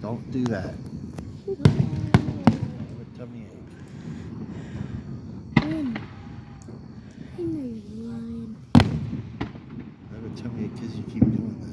Don't do that. Tummy ache. I have a tummy ache because you keep doing that.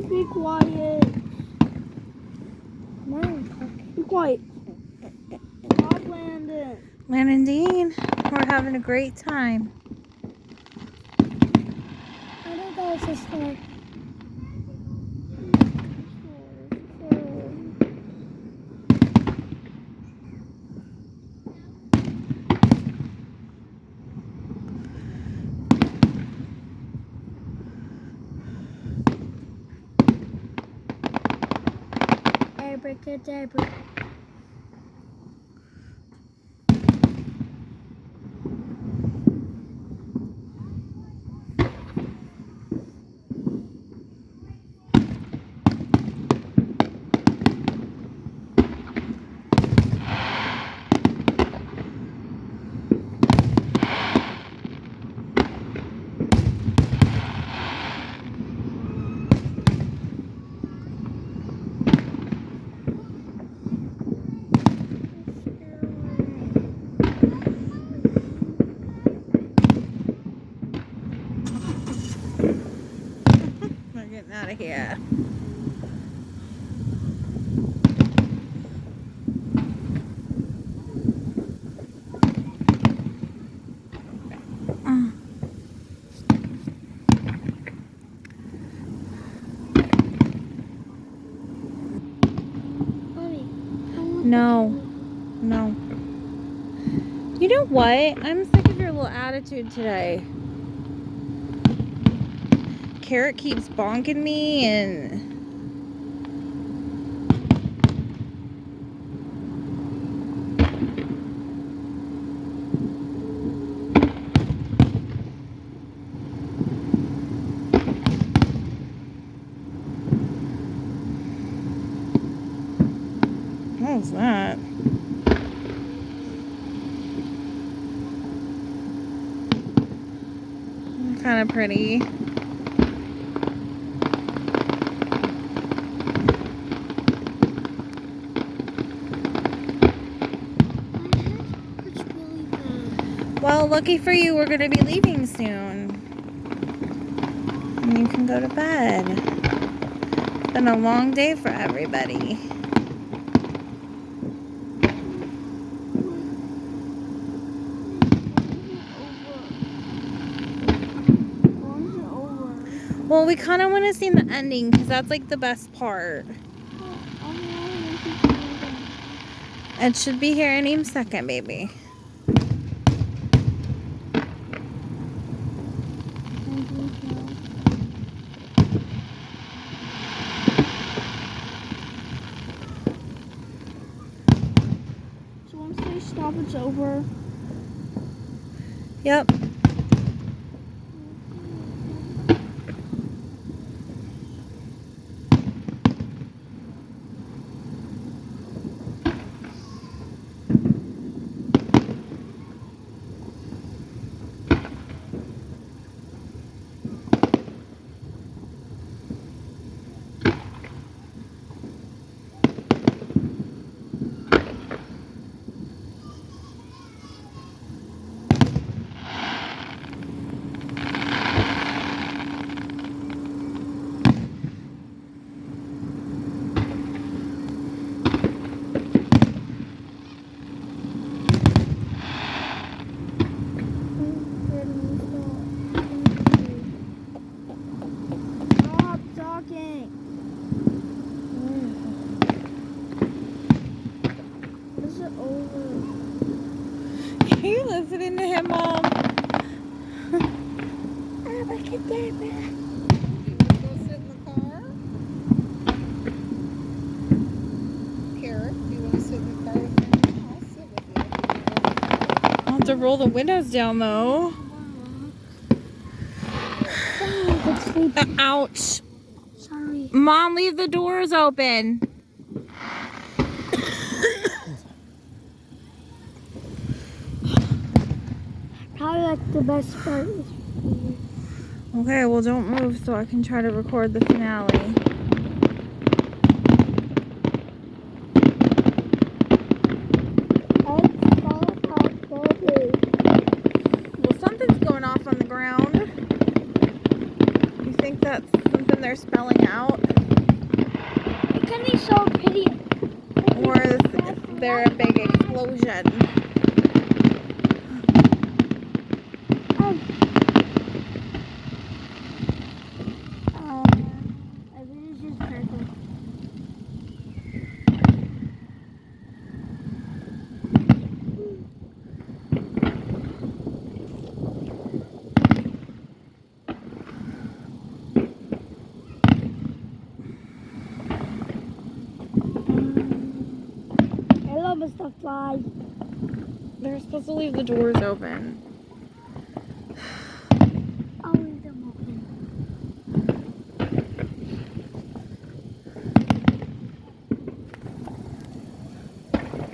Be quiet. No, be quiet. Stop, Landon. Landon Dean, we're having a great time. I don't know if it's store. Abracadabra. We're getting out of here. No. No. You know what? I'm sick of your little attitude today. Carrot keeps bonking me and... What was that? Kind of pretty. Well, lucky for you, we're going to be leaving soon. And you can go to bed. It's been a long day for everybody. Well, we kind of want to see the ending because that's like the best part. It should be here any second, baby. So once they stop, it's over. Yep. to roll the windows down though. Ouch. Sorry. Mom, leave the doors open. Probably like the best part is Okay, well don't move so I can try to record the finale. Well, something's going off on the ground. You think that's something they're spelling out? It can be so pretty. Or is there a big explosion? I think it's just perfect. I love Mr. Fly. They're supposed to leave the doors open. I'll leave them open.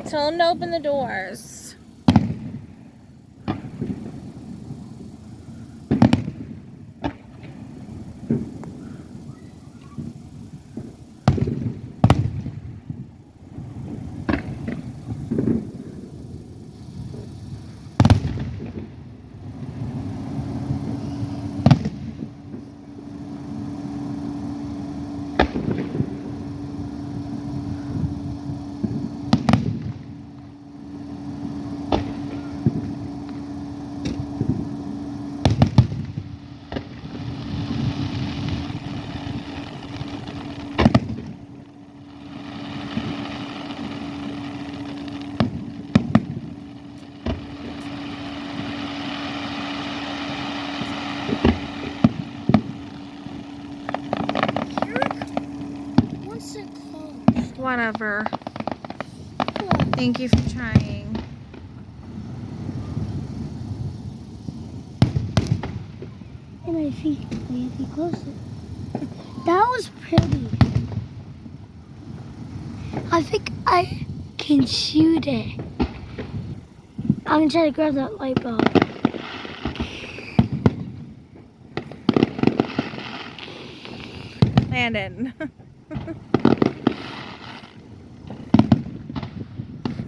Tell them to open the doors. Once it closed. Whatever. Thank you for trying. And I think if you close it. That was pretty. I think I can shoot it. I'm gonna try to grab that light bulb. Landon.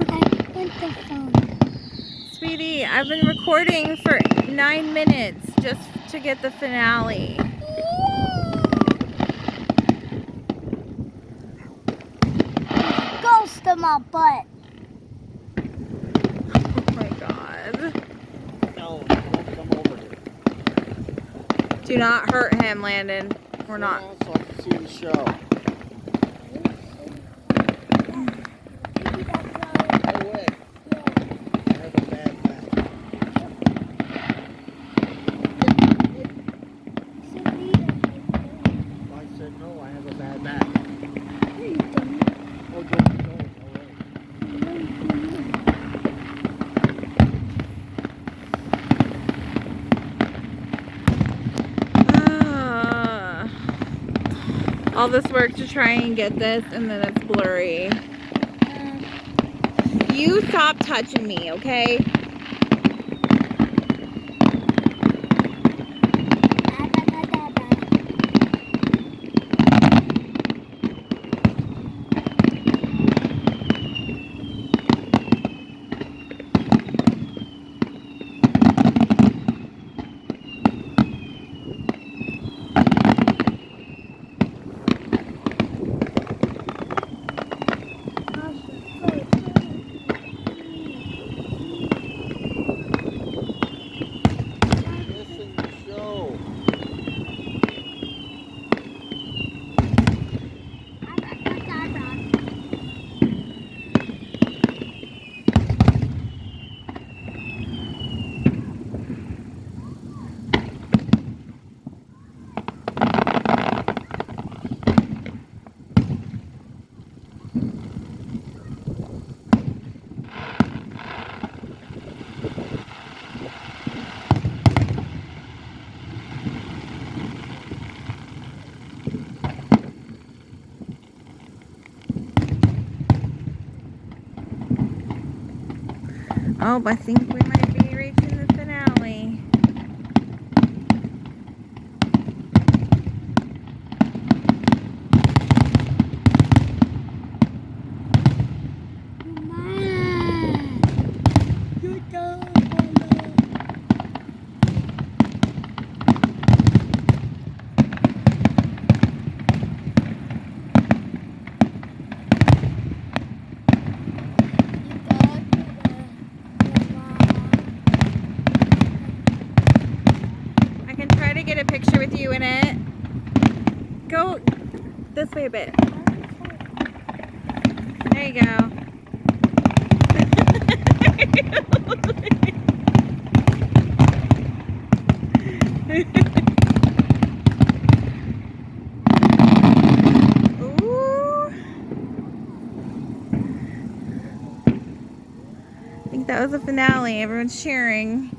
I want the phone. Sweetie, I've been recording for 9 minutes just to get the finale. Ghost in my butt. Oh my god. No, don't come over here. Do not hurt him, Landon. We're not. So I can see the show. No way. I have a bad back. I said no, I have a bad back. Oh, don't go. All this work to try and get this, and then it's blurry. You stop touching me, okay? Oh, I think we might be reaching the finale. I can try to get a picture with you in it. Go this way a bit. There you go. Ooh. I think that was the finale. Everyone's cheering.